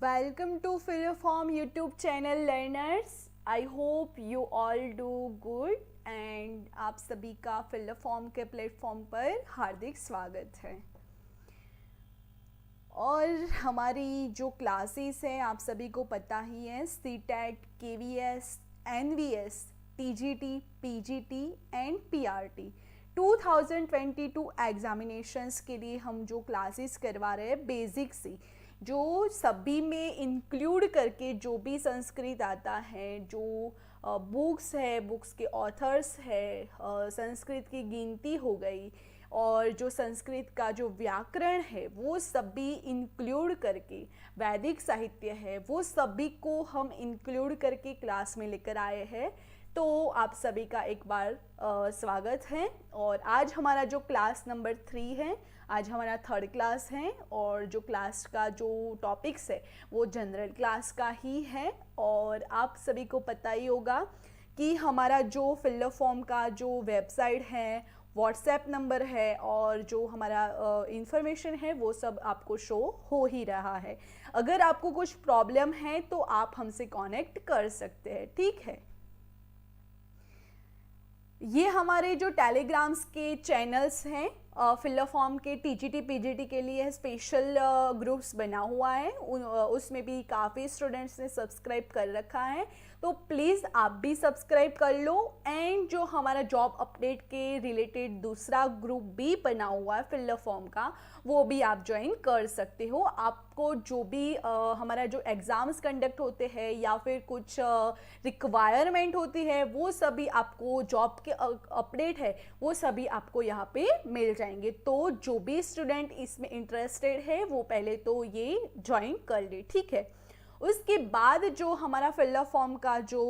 Welcome to Philoform YouTube channel learners. I hope you all do good and आप सभी का Philoform के platform पर हार्दिक स्वागत है। और हमारी जो क्लासेस हैं आप सभी को पता ही है, CTET, KVS, NVS, TGT, PGT and PRT 2022 examinations के लिए हम जो क्लासेस करवा रहे हैं बेसिक से, जो सभी में इंक्लूड करके जो भी संस्कृत आता है, जो बुक्स है, बुक्स के ऑथर्स है, संस्कृत की गिनती हो गई और जो संस्कृत का जो व्याकरण है वो सभी इंक्लूड करके, वैदिक साहित्य है वो सभी को हम इंक्लूड करके क्लास में लेकर आए हैं। तो आप सभी का एक बार स्वागत है। और आज हमारा जो क्लास नंबर 3 है, आज हमारा थर्ड क्लास है और जो क्लास का जो टॉपिक्स है वो जनरल क्लास का ही है। और आप सभी को पता ही होगा कि हमारा जो फिलोफॉर्म का जो वेबसाइट है, व्हाट्सएप नंबर है और जो हमारा इंफॉर्मेशन है वो सब आपको शो हो ही रहा है। अगर आपको कुछ प्रॉब्लम है तो आप हमसे कनेक्ट कर सकते हैं, ठीक है। ये हमारे जो टेलीग्राम्स के चैनल्स हैं, फिलोफॉर्म के TGT PGT के लिए स्पेशल ग्रुप्स बना हुआ है, उसमें भी काफ़ी स्टूडेंट्स ने सब्सक्राइब कर रखा है, तो प्लीज़ आप भी सब्सक्राइब कर लो। एंड जो हमारा जॉब अपडेट के रिलेटेड दूसरा ग्रुप भी बना हुआ है फिलोफॉर्म का, वो भी आप ज्वाइन कर सकते हो। आपको जो भी हमारा जो एग्ज़ाम्स कंडक्ट होते हैं या फिर कुछ रिक्वायरमेंट होती है वो सभी आपको, जॉब के अपडेट है वो सभी आपको यहाँ पे मिल जाएंगे। तो जो भी स्टूडेंट इसमें इंटरेस्टेड है वो पहले तो ये ज्वाइन कर ले, ठीक है। उसके बाद जो हमारा फिलोफॉर्म का जो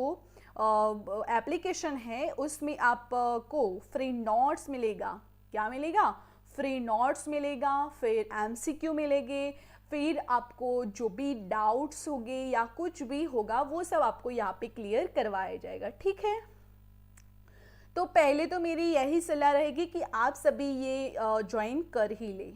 एप्लीकेशन है उसमें आपको फ्री नोट्स मिलेगा। क्या मिलेगा? फ्री नोट्स मिलेगा, फिर MCQ मिलेंगे, फिर आपको जो भी डाउट्स होंगे या कुछ भी होगा वो सब आपको यहाँ पे क्लियर करवाया जाएगा, ठीक है। तो पहले तो मेरी यही सलाह रहेगी कि आप सभी ये ज्वाइन कर ही ले।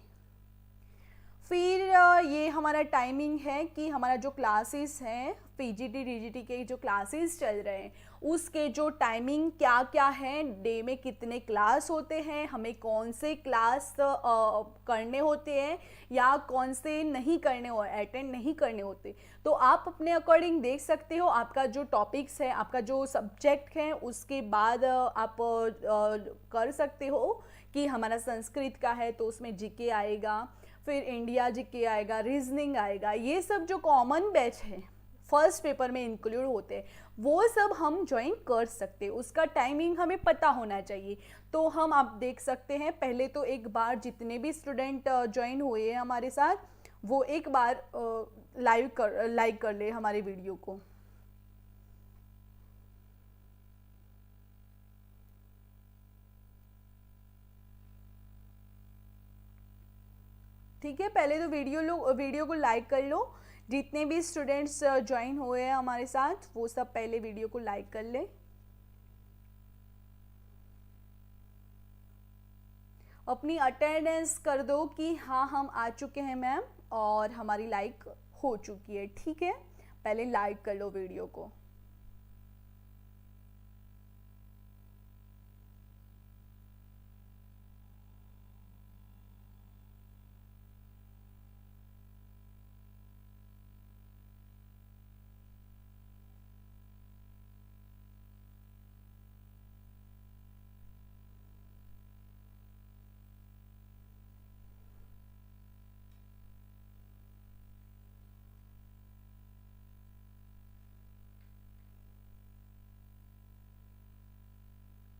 फिर ये हमारा टाइमिंग है कि हमारा जो क्लासेस हैं PGT DGT के जो क्लासेस चल रहे हैं उसके जो टाइमिंग क्या क्या है, डे में कितने क्लास होते हैं, हमें कौन से क्लास करने होते हैं या कौन से नहीं करने हो, अटेंड नहीं करने होते, तो आप अपने अकॉर्डिंग देख सकते हो। आपका जो टॉपिक्स है, आपका जो सब्जेक्ट है उसके बाद आप कर सकते हो कि हमारा संस्कृत का है तो उसमें GK आएगा, फिर इंडिया GK आएगा, रीजनिंग आएगा, ये सब जो कॉमन बैच है फर्स्ट पेपर में इंक्लूड होते हैं वो सब हम ज्वाइन कर सकते हैं। उसका टाइमिंग हमें पता होना चाहिए। तो हम आप देख सकते हैं, पहले तो एक बार जितने भी स्टूडेंट ज्वाइन हुए हैं हमारे साथ वो एक बार लाइक कर ले हमारे वीडियो को। ठीक है, पहले तो वीडियो को लाइक कर लो। जितने भी स्टूडेंट्स ज्वाइन हुए हैं हमारे साथ वो सब पहले वीडियो को लाइक कर ले। अपनी अटेंडेंस कर दो कि हाँ हम आ चुके हैं मैम और हमारी लाइक हो चुकी है, ठीक है। पहले लाइक कर लो वीडियो को।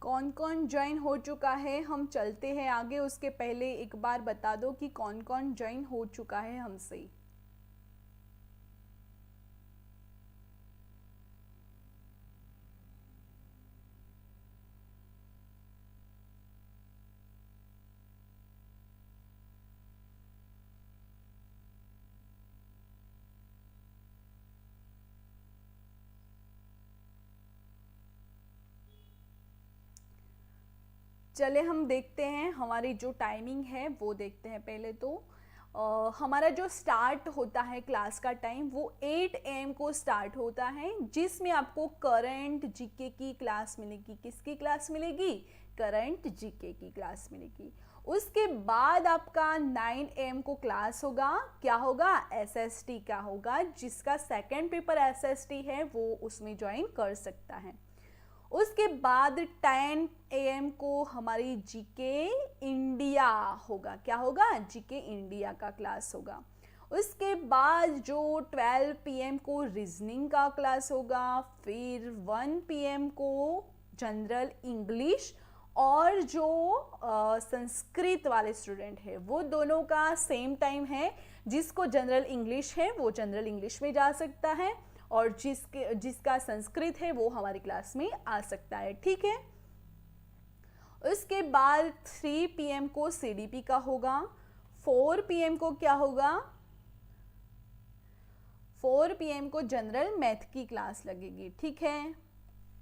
कौन कौन ज्वाइन हो चुका है, हम चलते हैं आगे। उसके पहले एक बार बता दो कि कौन कौन ज्वाइन हो चुका है हमसे। चले हम देखते हैं हमारी जो टाइमिंग है वो देखते हैं पहले तो। हमारा जो स्टार्ट होता है क्लास का टाइम वो 8 AM को स्टार्ट होता है, जिसमें आपको करंट जीके की क्लास मिलेगी। किसकी क्लास मिलेगी? करंट जीके की क्लास मिलेगी। उसके बाद आपका 9 AM को क्लास होगा। क्या होगा? एसएसटी का होगा। जिसका सेकंड पेपर एसएसटी है वो उसमें ज्वाइन कर सकता है। उसके बाद 10 AM को हमारी जीके इंडिया होगा। क्या होगा? जीके इंडिया का क्लास होगा। उसके बाद जो 12 PM को रीजनिंग का क्लास होगा। फिर 1 PM को जनरल इंग्लिश, और जो संस्कृत वाले स्टूडेंट है वो दोनों का सेम टाइम है। जिसको जनरल इंग्लिश है वो जनरल इंग्लिश में जा सकता है, और जिसका संस्कृत है वो हमारी क्लास में आ सकता है। ठीक है। उसके बाद 3 PM को सीडीपी का होगा। 4 PM को क्या होगा? 4 PM को जनरल मैथ की क्लास लगेगी। ठीक है,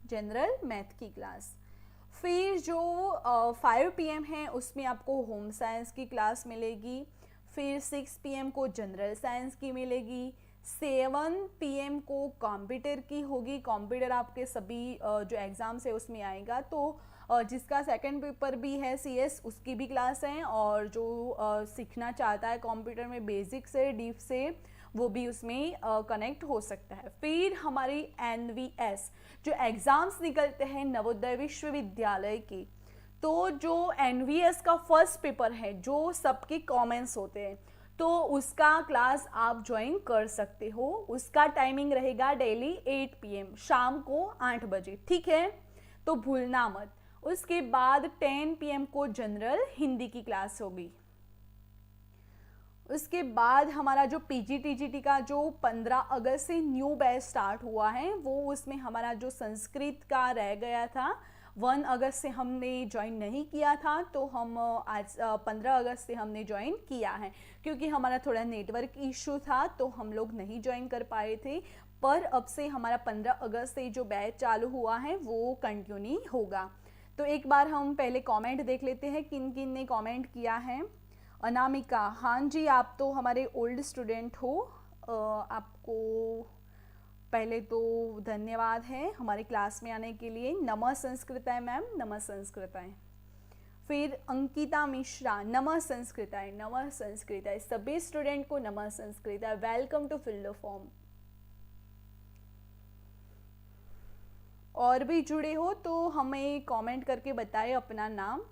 जनरल मैथ की क्लास। फिर जो 5 PM है उसमें आपको होम साइंस की क्लास मिलेगी। फिर 6 PM को जनरल साइंस की मिलेगी। 7 PM को कंप्यूटर की होगी। कंप्यूटर आपके सभी जो एग्ज़ाम्स है उसमें आएगा, तो जिसका सेकंड पेपर भी है CS उसकी भी क्लास है, और जो सीखना चाहता है कंप्यूटर में बेसिक से डीप से वो भी उसमें कनेक्ट हो सकता है। फिर हमारी NVS जो एग्ज़ाम्स निकलते हैं नवोदय विश्वविद्यालय की, तो जो NVS का फर्स्ट पेपर है जो सबके कॉमन्स होते हैं, तो उसका क्लास आप ज्वाइन कर सकते हो। उसका टाइमिंग रहेगा डेली 8 PM, शाम को 8 बजे। ठीक है, तो भूलना मत। उसके बाद 10 PM को जनरल हिंदी की क्लास होगी। उसके बाद हमारा जो PGTGT का जो 15 अगस्त से न्यू बैच स्टार्ट हुआ है, वो उसमें हमारा जो संस्कृत का रह गया था 1 अगस्त से हमने ज्वाइन नहीं किया था, तो हम आज 15 अगस्त से हमने ज्वाइन किया है। क्योंकि हमारा थोड़ा नेटवर्क इशू था तो हम लोग नहीं ज्वाइन कर पाए थे, पर अब से हमारा 15 अगस्त से जो बैच चालू हुआ है वो कंटिन्यू होगा। तो एक बार हम पहले कमेंट देख लेते हैं किन किन ने कमेंट किया है। अनामिका, हाँ जी, आप तो हमारे ओल्ड स्टूडेंट हो। आपको पहले तो धन्यवाद है हमारी क्लास में आने के लिए। नमः संस्कृताय मैम, नमः संस्कृताय। फिर अंकिता मिश्रा, नमः संस्कृताय, नमः संस्कृताय। सभी स्टूडेंट को नमः संस्कृताय। Welcome to fill the form. और भी जुड़े हो तो हमें कमेंट करके बताएं अपना नाम।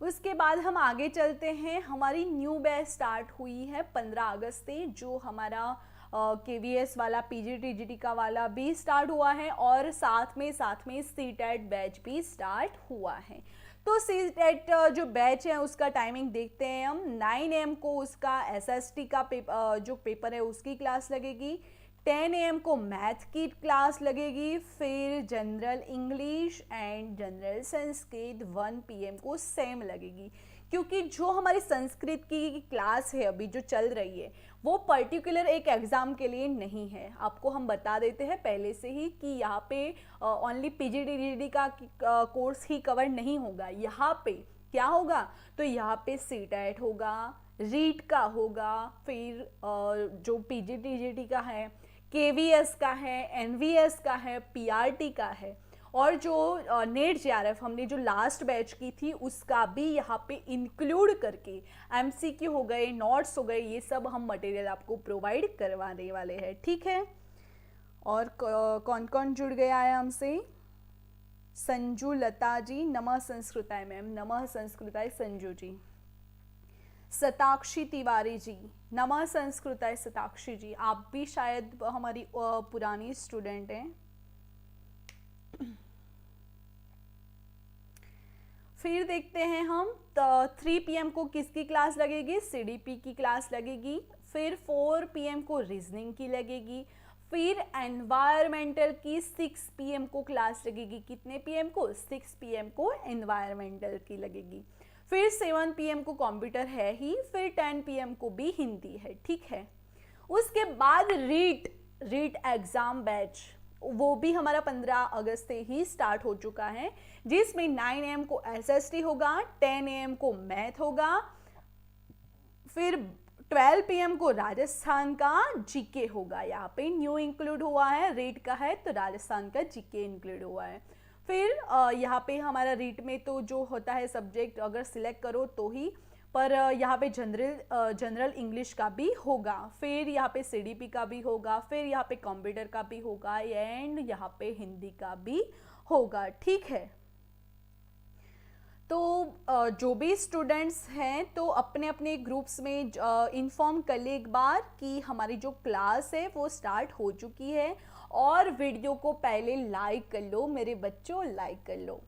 उसके बाद हम आगे चलते हैं। हमारी न्यू बैच स्टार्ट हुई है 15 अगस्त से, जो हमारा KVS वाला PGTGT का वाला भी स्टार्ट हुआ है, और साथ में CTET बैच भी स्टार्ट हुआ है। तो CTET जो बैच है उसका टाइमिंग देखते हैं हम। 9 AM को उसका SST का जो पेपर है उसकी क्लास लगेगी। 10 AM को मैथ की क्लास लगेगी। फिर general English and general Sanskrit 1 PM को सेम लगेगी। क्योंकि जो हमारी संस्कृत की क्लास है अभी जो चल रही है वो पर्टिकुलर एक एग्ज़ाम के लिए नहीं है। आपको हम बता देते हैं पहले से ही कि यहाँ पे ओनली PGTGT का कोर्स ही कवर नहीं होगा। यहाँ पे क्या होगा? तो यहाँ पे CTET होगा, रीट का होगा, फिर जो PGTGT का है, KVS का है, NVS का है, PRT का है, और जो नेट JRF हमने जो लास्ट बैच की थी उसका भी यहाँ पे इंक्लूड करके MCQ हो गए, नोट्स हो गए, ये सब हम मटेरियल आपको प्रोवाइड करवाने वाले हैं। ठीक है, और कौन कौन जुड़ गया है हमसे? संजू लता जी, नमः संस्कृताय मैम, नमः संस्कृताय संजू जी। सताक्षी तिवारी जी, नमः संस्कृताय सताक्षी जी। आप भी शायद हमारी पुरानी स्टूडेंट हैं। फिर देखते हैं हम 3 PM को किसकी क्लास लगेगी, CDP की क्लास लगेगी। फिर 4 PM को रीजनिंग की लगेगी। फिर एनवायरमेंटल की 6 PM को क्लास लगेगी। कितने PM को, 6 PM को एनवायरमेंटल की लगेगी। फिर 7 PM को कंप्यूटर है ही। फिर 10 PM को भी हिंदी है, ठीक है। उसके बाद रीट एग्जाम बैच, वो भी हमारा 15 अगस्त से ही स्टार्ट हो चुका है, जिसमें 9 AM को SST होगा, 10 AM को मैथ होगा, फिर 12 PM को राजस्थान का जीके होगा। यहाँ पे न्यू इंक्लूड हुआ है, रीट का है तो राजस्थान का जीके इंक्लूड हुआ है। फिर यहाँ पे हमारा रीट में तो जो होता है सब्जेक्ट अगर सिलेक्ट करो तो ही, पर यहाँ पे जनरल इंग्लिश का भी होगा। फिर यहाँ पे CDP का भी होगा। फिर यहाँ पे कंप्यूटर का भी होगा एंड यहाँ पे हिंदी का भी होगा, ठीक है। तो जो भी स्टूडेंट्स हैं तो अपने अपने ग्रुप्स में इन्फॉर्म कर ले एक बार कि हमारी जो क्लास है वो स्टार्ट हो चुकी है, और वीडियो को पहले लाइक कर लो मेरे बच्चों, लाइक कर लो।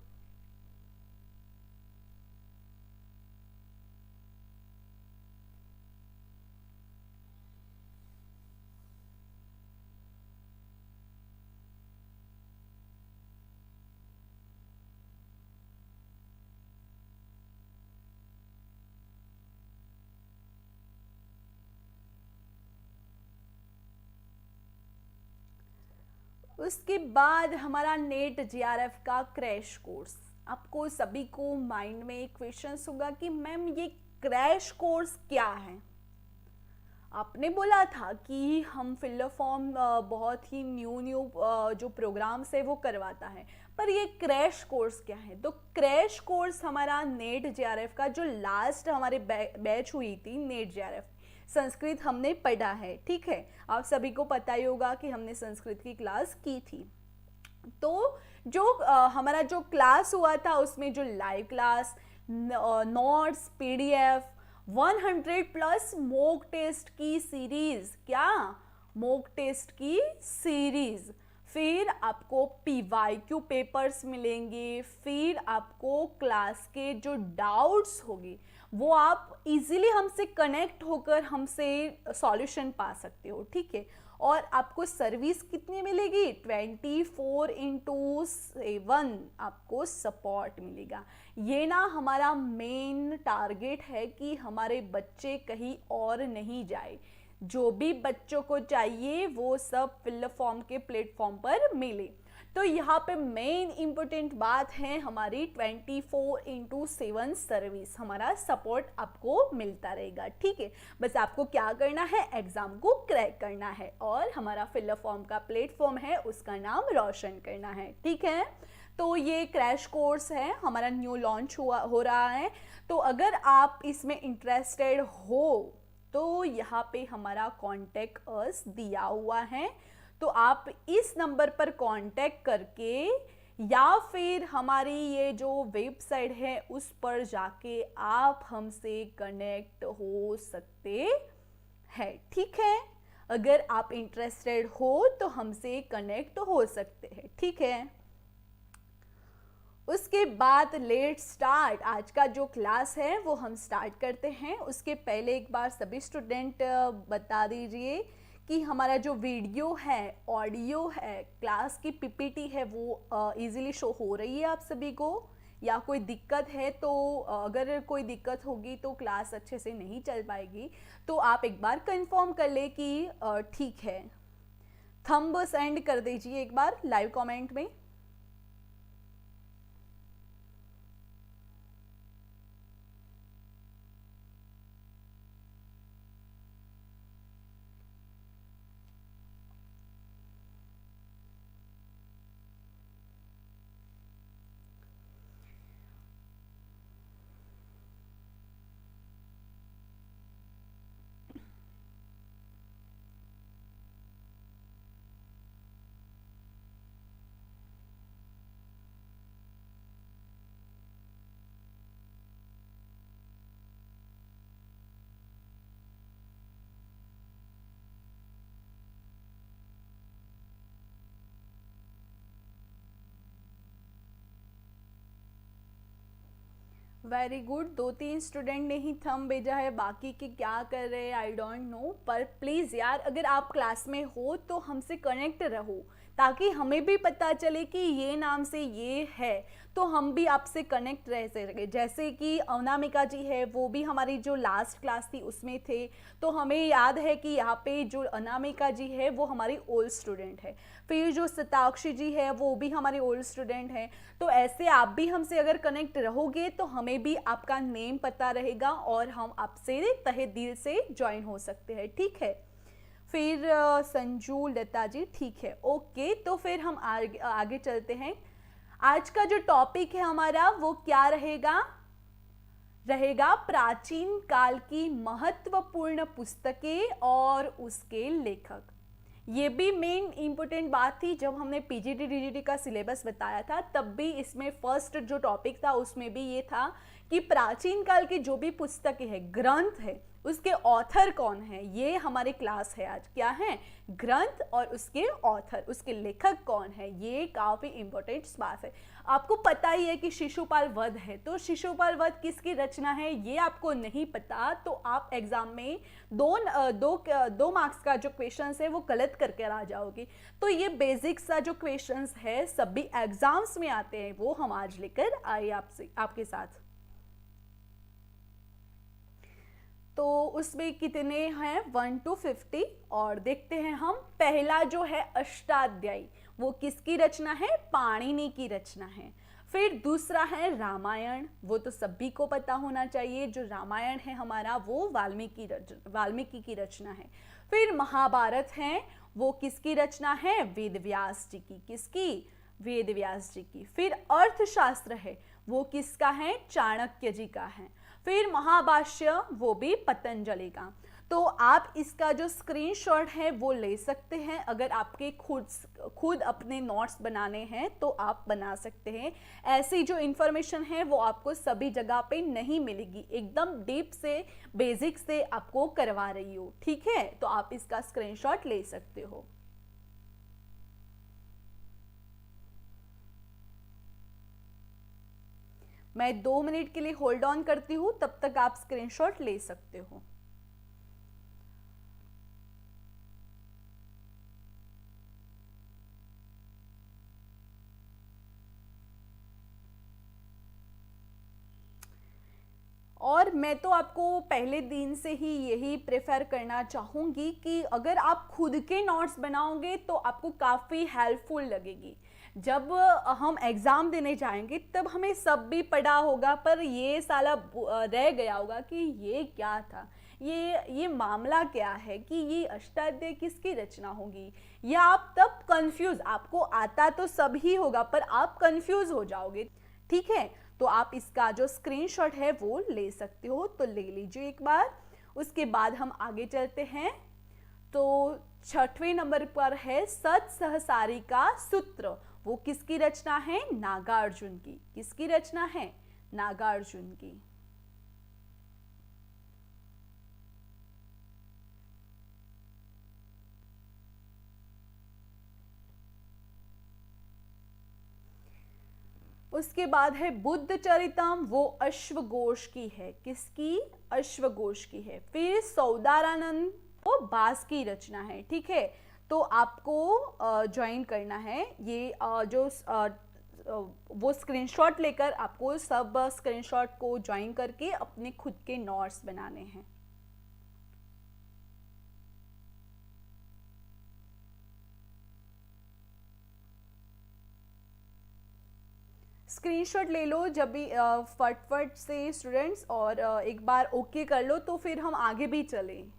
उसके बाद हमारा नेट JRF का क्रैश कोर्स। आपको सभी को माइंड में एक क्वेश्चन होगा कि मैम ये क्रैश कोर्स क्या है। आपने बोला था कि हम फिलअप फॉर्म बहुत ही न्यू जो प्रोग्राम्स है वो करवाता है, पर ये क्रैश कोर्स क्या है। तो क्रैश कोर्स हमारा नेट JRF का जो लास्ट हमारे बैच हुई थी नेट JRF संस्कृत हमने पढ़ा है, ठीक है। आप सभी को पता ही होगा कि हमने संस्कृत की क्लास की थी। तो जो हमारा जो क्लास हुआ था उसमें जो live class, notes, PDF, 100+ mock test की सीरीज, क्या मॉक टेस्ट की सीरीज, फिर आपको PYQ पेपर्स मिलेंगे, फिर आपको क्लास के जो डाउट्स होगी वो आप इजीली हमसे कनेक्ट होकर हमसे सॉल्यूशन पा सकते हो, ठीक है। और आपको सर्विस कितनी मिलेगी, 24/7 आपको सपोर्ट मिलेगा। ये ना हमारा मेन टारगेट है कि हमारे बच्चे कहीं और नहीं जाए, जो भी बच्चों को चाहिए वो सब फिलअप फॉर्म के प्लेटफॉर्म पर मिले। तो यहाँ पे मेन इंपॉर्टेंट बात है हमारी 24/7 सर्विस, हमारा सपोर्ट आपको मिलता रहेगा, ठीक है। बस आपको क्या करना है, एग्जाम को क्रैक करना है और हमारा फिलअप फॉर्म का प्लेटफॉर्म है उसका नाम रोशन करना है, ठीक है। तो ये क्रैश कोर्स है हमारा, न्यू लॉन्च हो रहा है। तो अगर आप इसमें इंटरेस्टेड हो तो यहाँ पे हमारा कॉन्टेक्ट अस दिया हुआ है, तो आप इस नंबर पर कांटेक्ट करके या फिर हमारी ये जो वेबसाइट है उस पर जाके आप हमसे कनेक्ट हो सकते हैं, ठीक है। अगर आप इंटरेस्टेड हो तो हमसे कनेक्ट हो सकते हैं, ठीक है। उसके बाद लेट स्टार्ट, आज का जो क्लास है वो हम स्टार्ट करते हैं। उसके पहले एक बार सभी स्टूडेंट बता दीजिए कि हमारा जो वीडियो है, ऑडियो है, क्लास की PPT है वो इजीली शो हो रही है आप सभी को, या कोई दिक्कत है तो अगर कोई दिक्कत होगी तो क्लास अच्छे से नहीं चल पाएगी, तो आप एक बार कंफर्म कर ले कि ठीक है। थंब सेंड कर दीजिए एक बार लाइव कमेंट में। वेरी गुड, 2-3 स्टूडेंट ने ही थंब भेजा है, बाकी के क्या कर रहे हैं आई डोंट नो। पर प्लीज़ यार, अगर आप क्लास में हो तो हमसे कनेक्ट रहो, ताकि हमें भी पता चले कि ये नाम से ये है, तो हम भी आपसे कनेक्ट रह सके। जैसे कि अनामिका जी है, वो भी हमारी जो लास्ट क्लास थी उसमें थे, तो हमें याद है कि यहाँ पे जो अनामिका जी है वो हमारी ओल्ड स्टूडेंट है। फिर जो सताक्षी जी है वो भी हमारी ओल्ड स्टूडेंट है। तो ऐसे आप भी हमसे अगर कनेक्ट रहोगे तो हमें भी आपका नेम पता रहेगा और हम आपसे तहे दिल से ज्वाइन हो सकते हैं, ठीक है। फिर संजू लता जी, ठीक है, ओके। तो फिर हम आगे चलते हैं। आज का जो टॉपिक है हमारा वो क्या रहेगा? रहेगा प्राचीन काल की महत्वपूर्ण पुस्तकें और उसके लेखक। ये भी मेन इंपॉर्टेंट बात थी जब हमने पीजीटी डीजीटी का सिलेबस बताया था, तब भी इसमें फर्स्ट जो टॉपिक था उसमें भी ये था कि प्राचीन काल की जो भी पुस्तकें हैं, ग्रंथ है, उसके ऑथर कौन है, ये हमारी क्लास है आज। क्या है? ग्रंथ और उसके ऑथर, उसके लेखक कौन है, ये काफ़ी इंपॉर्टेंट बात है। आपको पता ही है कि शिशुपाल वध है, तो शिशुपाल वध किसकी रचना है ये आपको नहीं पता तो आप एग्जाम में दो मार्क्स का जो क्वेश्चन है वो गलत करके आ जाओगे। तो ये बेसिक सा जो क्वेश्चंस है सभी एग्जाम्स में आते हैं, वो हम आज लेकर आए आपके साथ। तो उसमें कितने हैं? 1 to 50। और देखते हैं हम, पहला जो है अष्टाध्यायी, वो किसकी रचना है? पाणिनि की रचना है। फिर दूसरा है रामायण, वो तो सभी को पता होना चाहिए, जो रामायण है हमारा वो वाल्मीकि की रचना है। फिर महाभारत है, वो किसकी रचना है? वेद व्यास जी की। किसकी? वेद व्यास जी की। फिर अर्थशास्त्र है, वो किसका है? चाणक्य जी का है। फिर महाभाष्य, वो भी पतंजलि का। तो आप इसका जो स्क्रीनशॉट है वो ले सकते हैं, अगर आपके खुद अपने नोट्स बनाने हैं तो आप बना सकते हैं। ऐसी जो इन्फॉर्मेशन है वो आपको सभी जगह पे नहीं मिलेगी, एकदम डीप से बेसिक से आपको करवा रही हो, ठीक है। तो आप इसका स्क्रीनशॉट ले सकते हो। मैं 2 मिनट के लिए होल्ड ऑन करती हूँ, तब तक आप स्क्रीनशॉट ले सकते हो। और मैं तो आपको पहले दिन से ही यही प्रेफर करना चाहूँगी कि अगर आप खुद के नोट्स बनाओगे तो आपको काफ़ी हेल्पफुल लगेगी। जब हम एग्ज़ाम देने जाएंगे तब हमें सब भी पढ़ा होगा, पर ये साला रह गया होगा कि ये क्या था, ये मामला क्या है, कि ये अष्टाध्यायी किसकी रचना होगी, या आप तब कंफ्यूज, आपको आता तो सब ही होगा पर आप कंफ्यूज हो जाओगे, ठीक है। तो आप इसका जो स्क्रीनशॉट है वो ले सकते हो, तो ले लीजिए एक बार। उसके बाद हम आगे चलते हैं। तो 6वें नंबर पर है सत सहसारी का सूत्र, वो किसकी रचना है? नागार्जुन की। किसकी रचना है? नागार्जुन की। उसके बाद है बुद्ध चरितम, वो अश्वघोष की है। किसकी? अश्वघोष की है। फिर सौदारानंद, वो बास की रचना है, ठीक है। तो आपको ज्वाइन करना है ये वो स्क्रीनशॉट लेकर आपको सब स्क्रीनशॉट को ज्वाइन करके अपने खुद के नोट्स बनाने हैं। स्क्रीनशॉट ले लो जब भी फटफट से स्टूडेंट्स, और एक बार ओके कर लो तो फिर हम आगे भी चलें।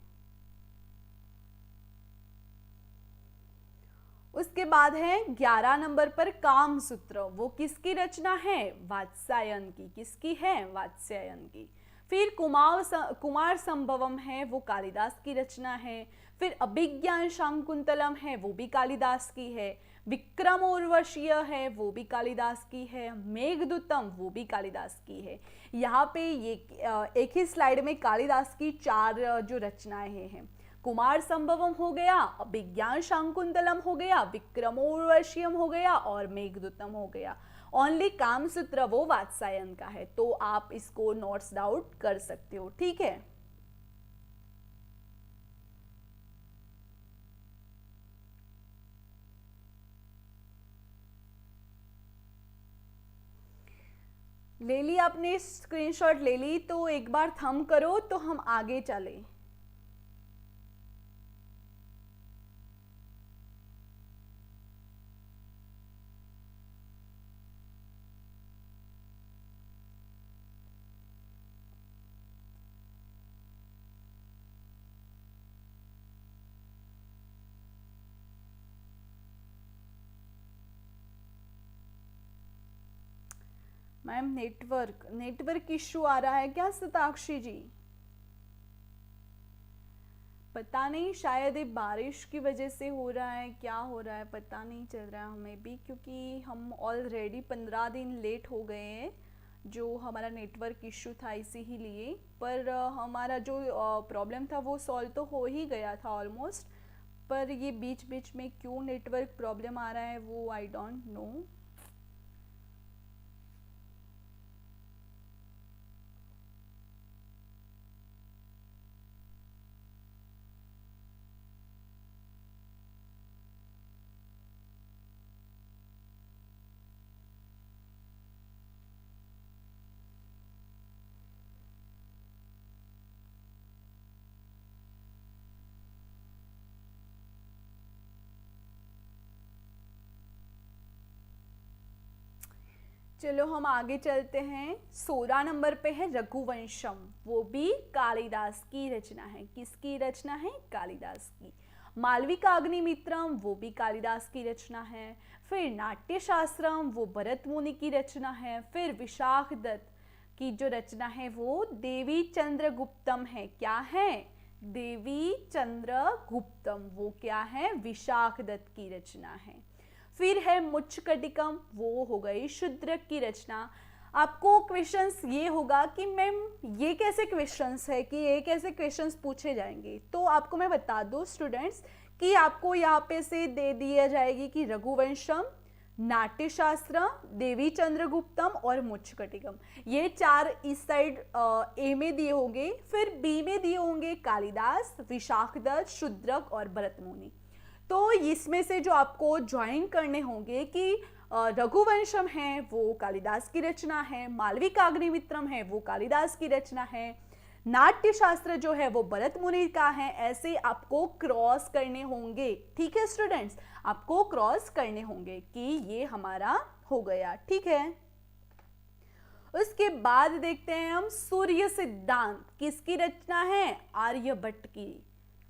उसके बाद है 11 नंबर पर काम सूत्र, वो किसकी रचना है? वात्स्यायन की। किसकी है? वात्स्यायन की। फिर कुमार संभवम है, वो कालिदास की रचना है। फिर अभिज्ञान शाकुंतलम है, वो भी कालिदास की है। विक्रम उर्वशीय है, वो भी कालिदास की है। मेघदूतम, वो भी कालिदास की है। यहाँ पे ये एक ही स्लाइड में कालिदास की 4 जो रचनाएं हैं, कुमार संभवम हो गया, अभिज्ञान शाकुंतलम हो गया, विक्रमोर्वशीयम हो गया और मेघदूतम हो गया। ओनली काम सूत्र वो वात्सायन का है, तो आप इसको नोट्स डाउन कर सकते हो, ठीक है। ले ली आपने स्क्रीनशॉट ले ली, तो एक बार थंब करो तो हम आगे चले। मैम नेटवर्क इश्यू आ रहा है क्या शताक्षी जी? पता नहीं, शायद ये बारिश की वजह से हो रहा है, क्या हो रहा है पता नहीं चल रहा है हमें भी, क्योंकि हम ऑलरेडी 15 दिन लेट हो गए हैं। जो हमारा नेटवर्क इश्यू था इसी ही लिए, पर हमारा जो प्रॉब्लम था वो सॉल्व तो हो ही गया था ऑलमोस्ट, पर ये बीच बीच में क्यों नेटवर्क प्रॉब्लम आ रहा है वो आई डोंट नो। चलो हम आगे चलते हैं। 16 नंबर पे है रघुवंशम, वो भी कालिदास की रचना है। किसकी रचना है? कालिदास की। मालविकाग्निमित्रम, वो भी कालिदास की रचना है। फिर नाट्यशास्त्रम, वो भरत मुनि की रचना है। फिर विशाखदत्त की जो रचना है वो देवी चंद्रगुप्तम है। क्या है? देवी चंद्रगुप्तम, वो क्या है? विशाखदत्त की रचना है। फिर है मुच्छकटिकम, वो हो गई शूद्रक की रचना। आपको क्वेश्चंस ये होगा कि मैम ये कैसे क्वेश्चंस है, कि ये कैसे क्वेश्चंस पूछे जाएंगे, तो आपको मैं बता दूं स्टूडेंट्स कि आपको यहाँ पे से दे दिया जाएगी कि रघुवंशम, नाट्यशास्त्र, देवी चंद्रगुप्तम और मुच्छकटिकम, ये 4 इस साइड ए में दिए होंगे। फिर बी में दिए होंगे कालिदास, विशाखदत्त, शूद्रक और भरत मुनि। तो इसमें से जो आपको ज्वाइन करने होंगे कि रघुवंशम है वो कालिदास की रचना है, मालविकाग्निमित्रम है वो कालिदास की रचना है, नाट्यशास्त्र जो है वो भरत मुनि का है, ऐसे आपको क्रॉस करने होंगे। ठीक है स्टूडेंट्स, आपको क्रॉस करने होंगे कि ये हमारा हो गया। ठीक है, उसके बाद देखते हैं हम सूर्य सिद्धांत। किसकी रचना है? आर्यभट्ट की।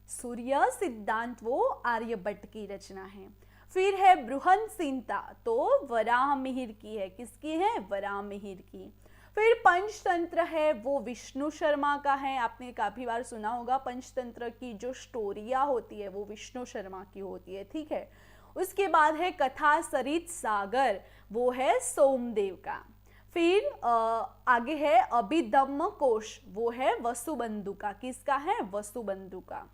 सूर्य सिद्धांत वो आर्यभट्ट की रचना है। फिर है बृहन संहिता, तो वराहमिहिर की है। किसकी है? वराहमिहिर की। फिर पंचतंत्र है वो विष्णु शर्मा का है। आपने काफी बार सुना होगा, पंचतंत्र की जो स्टोरियां होती है वो विष्णु शर्मा की होती है। ठीक है, उसके बाद है कथा सरित सागर, वो है सोमदेव का। फिर आगे है अभिधम्म कोश, वो है वसुबंधु का। किसका है? वसुबंधु का।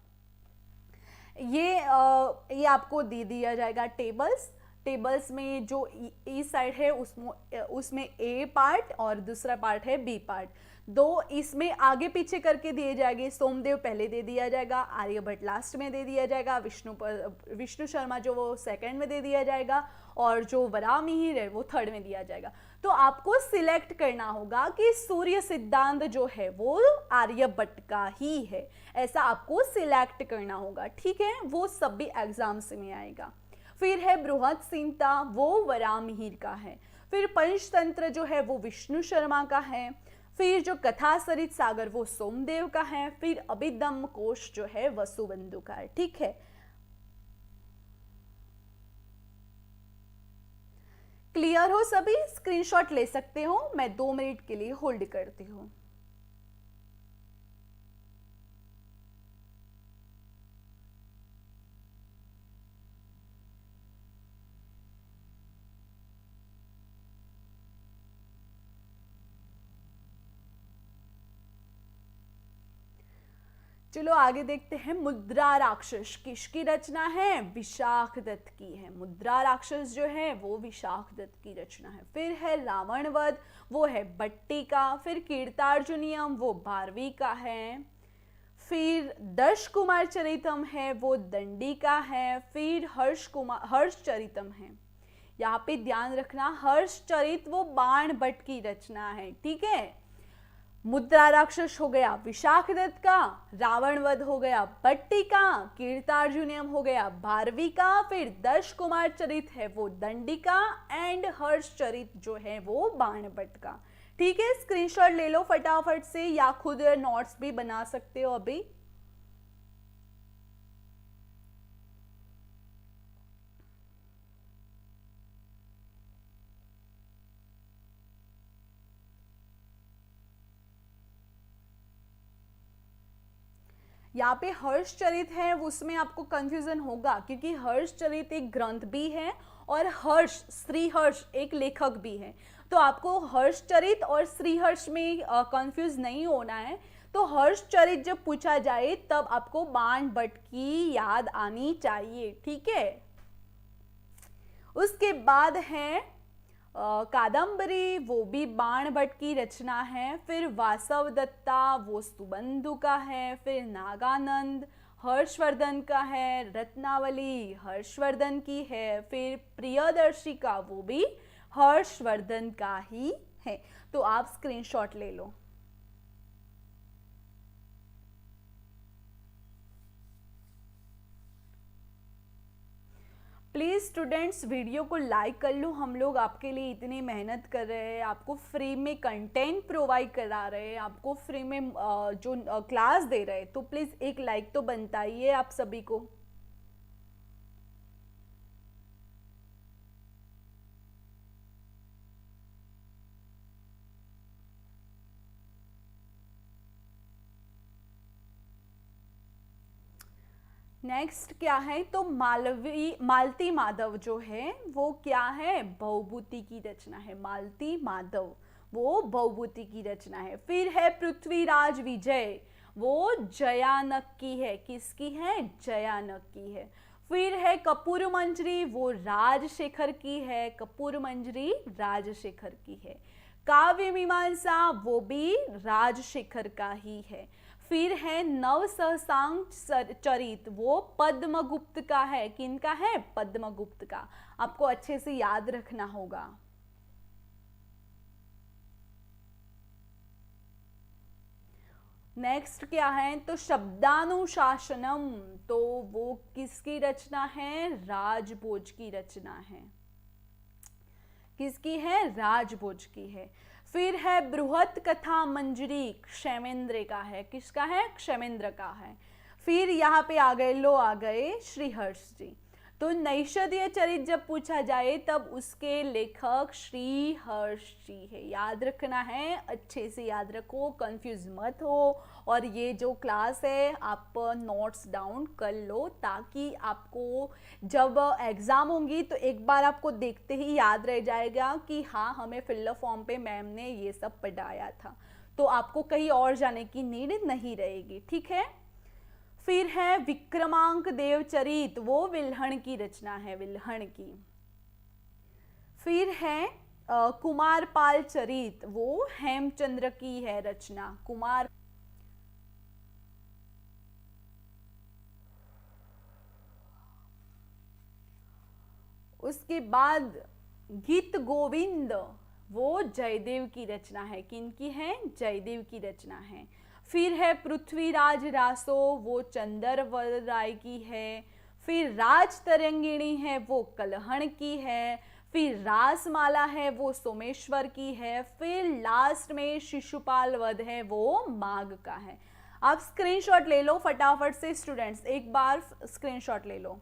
ये आपको दे दिया जाएगा टेबल्स में जो ई साइड है उसमें ए पार्ट और दूसरा पार्ट है बी पार्ट। दो इसमें आगे पीछे करके दिए जाएंगे। सोमदेव पहले दे दिया जाएगा, आर्यभट्ट लास्ट में दे दिया जाएगा, विष्णु शर्मा जो वो सेकंड में दे दिया जाएगा, और जो वराहमिहिर है वो थर्ड में दिया जाएगा। तो आपको सिलेक्ट करना होगा कि सूर्य सिद्धांत जो है वो आर्यभट्ट का ही है, ऐसा आपको सिलेक्ट करना होगा। ठीक है, वो सब भी एग्जाम्स में आएगा। फिर है बृहद संहिता, वो वराहमिहिर का है। फिर पंचतंत्र जो है वो विष्णु शर्मा का है। फिर जो कथा सरित सागर वो सोमदेव का है। फिर अभिधम्म कोश जो है वसुबंधु का है। ठीक है, क्लियर हो सभी? स्क्रीनशॉट ले सकते हो, मैं 2 मिनट के लिए होल्ड करती हूँ। चलो आगे देखते हैं। मुद्रा राक्षस किसकी रचना है? विशाख दत्त की है। मुद्रा राक्षस जो है वो विशाख दत्त की रचना है। फिर है रावण वध, वो है भट्टी का। फिर कीर्तार्जुनियम वो भारवी का है। फिर दश कुमार चरितम है वो दंडी का है। फिर हर्ष चरितम है, यहाँ पे ध्यान रखना हर्ष चरित वो बाण भट्ट की रचना है, ठीक है। मुद्रा राक्षस हो गया विशाख दत्त का, रावण वध हो गया भट्टी का, कीर्तार्जुनियम हो गया भारवी का, फिर दश कुमार चरित है वो दंडी का, एंड हर्ष चरित जो है वो बाण भट्ट का। ठीक है, स्क्रीनशॉट ले लो फटाफट से या खुद नोट्स भी बना सकते हो अभी। यहाँ पे हर्ष चरित है उसमें आपको कंफ्यूजन होगा क्योंकि हर्ष चरित एक ग्रंथ भी है और हर्ष श्री हर्ष एक लेखक भी है, तो आपको हर्ष चरित और श्री हर्ष में कंफ्यूज नहीं होना है। तो हर्ष चरित जब पूछा जाए तब आपको बाण भट्ट की याद आनी चाहिए, ठीक है। उसके बाद है कादम्बरी, वो भी बाण भट्ट की रचना है। फिर वासव दत्ता वो सुबंधु का है। फिर नागानंद हर्षवर्धन का है। रत्नावली हर्षवर्धन की है। फिर प्रियदर्शी का वो भी हर्षवर्धन का ही है। तो आप स्क्रीनशॉट ले लो। प्लीज़ स्टूडेंट्स वीडियो को लाइक कर लो, हम लोग आपके लिए इतनी मेहनत कर रहे हैं, आपको फ्री में कंटेंट प्रोवाइड करा रहे हैं, आपको फ्री में जो क्लास दे रहे हैं, तो प्लीज़ एक लाइक तो बनता ही है आप सभी को। नेक्स्ट क्या है, तो मालती माधव जो है वो क्या है, भवभूति की रचना है। मालती माधव वो भवभूति की रचना है। फिर है पृथ्वीराज विजय, वो जयानक की है। किसकी है? जयानक की है। फिर है कपूर मंजरी, वो राजशेखर की है। कपूर मंजरी राजशेखर की है। काव्य मीमांसा वो भी राजशेखर का ही है। फिर है नव सहसांग चरित, वो पद्मगुप्त का है। किनका है? पद्मगुप्त का। आपको अच्छे से याद रखना होगा। नेक्स्ट क्या है, तो शब्दानुशासनम, तो वो किसकी रचना है? राजभोज की रचना है। किसकी है? राजभोज की है। फिर है बृहत कथा मंजरी, क्षेमेंद्र का है। किसका है? क्षेमेंद्र का है। फिर यहाँ पे आ गए, लो आ गए श्रीहर्ष जी। तो नैषधीय चरित जब पूछा जाए तब उसके लेखक श्रीहर्ष जी है। याद रखना है, अच्छे से याद रखो, कंफ्यूज मत हो। और ये जो क्लास है आप नोट्स डाउन कर लो ताकि आपको जब एग्ज़ाम होंगी तो एक बार आपको देखते ही याद रह जाएगा कि हाँ हमें फिल फॉर्म पे मैम ने ये सब पढ़ाया था, तो आपको कहीं और जाने की नीड नहीं रहेगी, ठीक है। फिर है विक्रमांक देव चरित, वो विल्हण की रचना है, विल्हण की। फिर है कुमारपाल चरित, वो हेमचंद्र की है रचना। कुमार उसके बाद गीत गोविंद, वो जयदेव की रचना है। किनकी है? जयदेव की रचना है। फिर है पृथ्वीराज रासो, वो चंद्रवल राय की है। फिर राज तरंगिणी है, वो कलहण की है। फिर रासमाला है, वो सोमेश्वर की है। फिर लास्ट में शिशुपाल वध है, वो माघ का है। आप स्क्रीनशॉट ले लो फटाफट से स्टूडेंट्स, एक बार स्क्रीनशॉट ले लो।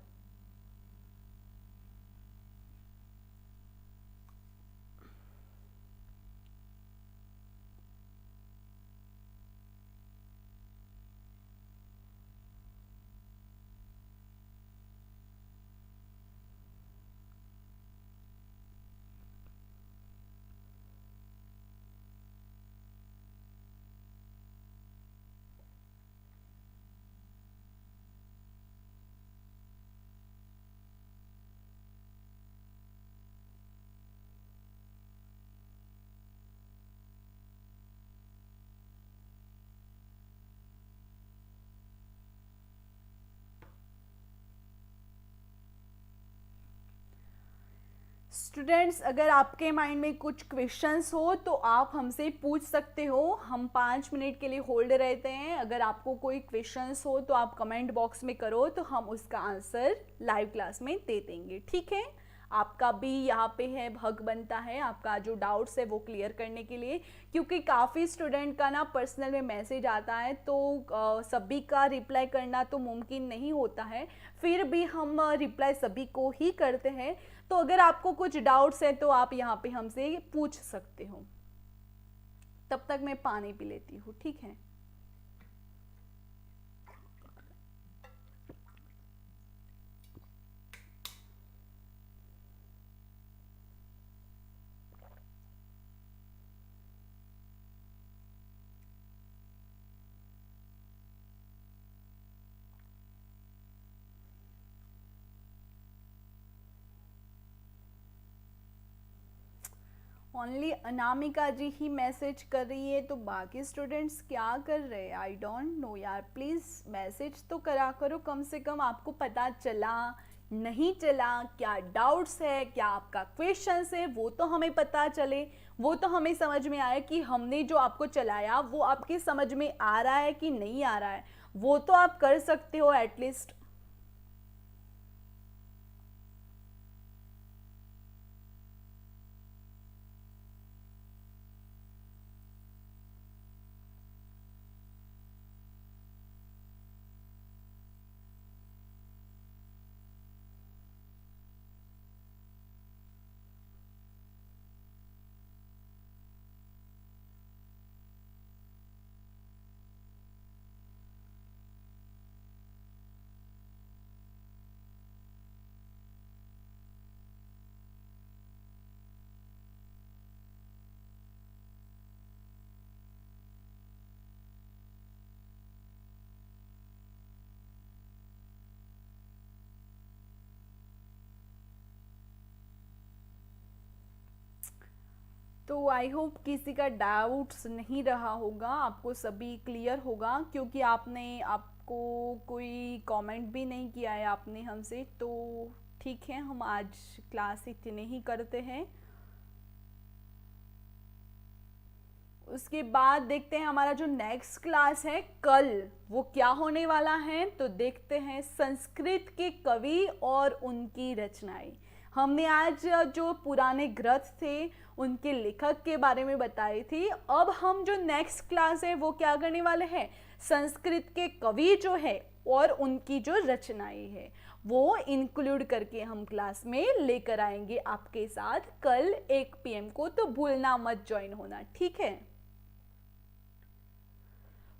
स्टूडेंट्स, अगर आपके माइंड में कुछ क्वेश्चंस हो तो आप हमसे पूछ सकते हो। हम 5 मिनट के लिए होल्ड रहते हैं। अगर आपको कोई क्वेश्चंस हो तो आप कमेंट बॉक्स में करो, तो हम उसका आंसर लाइव क्लास में दे देंगे। ठीक है, आपका भी यहाँ पे है हक बनता है आपका जो डाउट्स है वो क्लियर करने के लिए, क्योंकि काफ़ी स्टूडेंट का ना पर्सनल में मैसेज आता है, तो सभी का रिप्लाई करना तो मुमकिन नहीं होता है। फिर भी हम रिप्लाई सभी को ही करते हैं। तो अगर आपको कुछ डाउट्स है तो आप यहाँ पे हमसे पूछ सकते हो। तब तक मैं पानी पी लेती हूँ, ठीक है। ओनली अनामिका जी ही मैसेज कर रही है, तो बाकी स्टूडेंट्स क्या कर रहे हैं आई डोंट नो यार। प्लीज़ मैसेज तो करा करो, कम से कम आपको पता चला नहीं चला, क्या डाउट्स है, क्या आपका क्वेश्चंस है, वो तो हमें पता चले, वो तो हमें समझ में आए कि हमने जो आपको चलाया वो आपके समझ में आ रहा है कि नहीं आ रहा है। वो तो आप कर सकते हो एटलीस्ट। तो आई होप किसी का डाउट्स नहीं रहा होगा, आपको सभी क्लियर होगा, क्योंकि आपको कोई कमेंट भी नहीं किया है आपने हमसे। तो ठीक है, हम आज क्लास इतने ही करते हैं। उसके बाद देखते हैं हमारा जो नेक्स्ट क्लास है कल वो क्या होने वाला है। तो देखते हैं संस्कृत के कवि और उनकी रचनाएं। हमने आज जो पुराने ग्रंथ थे उनके लेखक के बारे में बताई थी। अब हम जो नेक्स्ट क्लास है वो क्या करने वाले हैं, संस्कृत के कवि जो है और उनकी जो रचनाएं है वो इंक्लूड करके हम क्लास में लेकर आएंगे आपके साथ कल 1 PM को। तो भूलना मत ज्वाइन होना, ठीक है।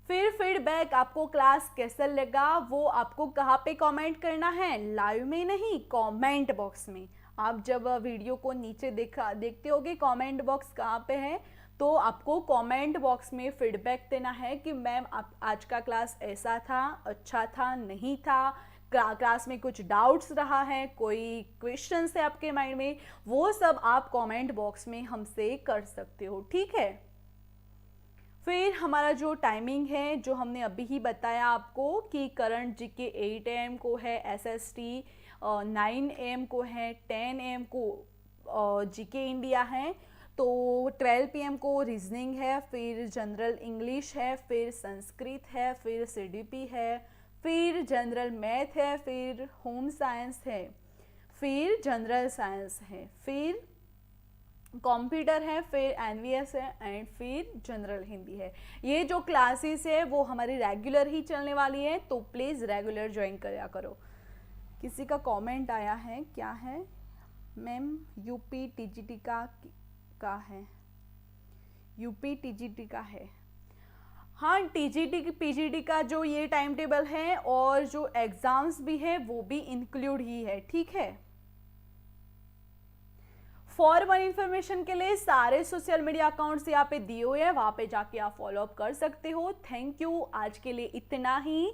फिर फीडबैक आपको क्लास कैसा लगा वो आपको कहाँ पे कमेंट करना है, लाइव में नहीं, कमेंट बॉक्स में। आप जब वीडियो को नीचे देखते होगे कमेंट बॉक्स कहाँ पे है, तो आपको कमेंट बॉक्स में फीडबैक देना है कि मैम आज का क्लास ऐसा था, अच्छा था, नहीं था, क्लास में कुछ डाउट्स रहा है, कोई क्वेश्चंस है आपके माइंड में, वो सब आप कमेंट बॉक्स में हमसे कर सकते हो, ठीक है। फिर हमारा जो टाइमिंग है जो हमने अभी ही बताया आपको कि करंट जीके 8 AM को है, SST 9 AM को है, 10 AM को जीके इंडिया है, तो 12 PM को रीजनिंग है, फिर जनरल इंग्लिश है, फिर संस्कृत है, फिर CDP है, फिर जनरल मैथ है, फिर होम साइंस है, फिर जनरल साइंस है, फिर कंप्यूटर है, फिर NVS है एंड फिर जनरल हिंदी है। ये जो क्लासेस है वो हमारी रेगुलर ही चलने वाली है, तो प्लीज़ रेगुलर ज्वाइन करा करो। किसी का कमेंट आया है, क्या है मैम, यूपी TGT का है, यूपी TGT का है। हाँ, TGT PGT का जो ये टाइम टेबल है और जो एग्ज़ाम्स भी है वो भी इंक्लूड ही है, ठीक है। फॉर वन इन्फॉर्मेशन के लिए सारे सोशल मीडिया अकाउंट्स यहाँ पे दिए हुए हैं, वहाँ पे जाके आप फॉलो अप कर सकते हो। थैंक यू, आज के लिए इतना ही।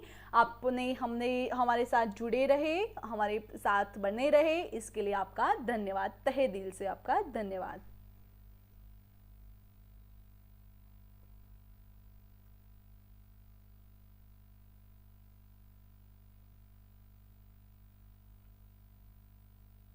हमने हमारे साथ जुड़े रहे, हमारे साथ बने रहे, इसके लिए आपका धन्यवाद, तहे दिल से आपका धन्यवाद।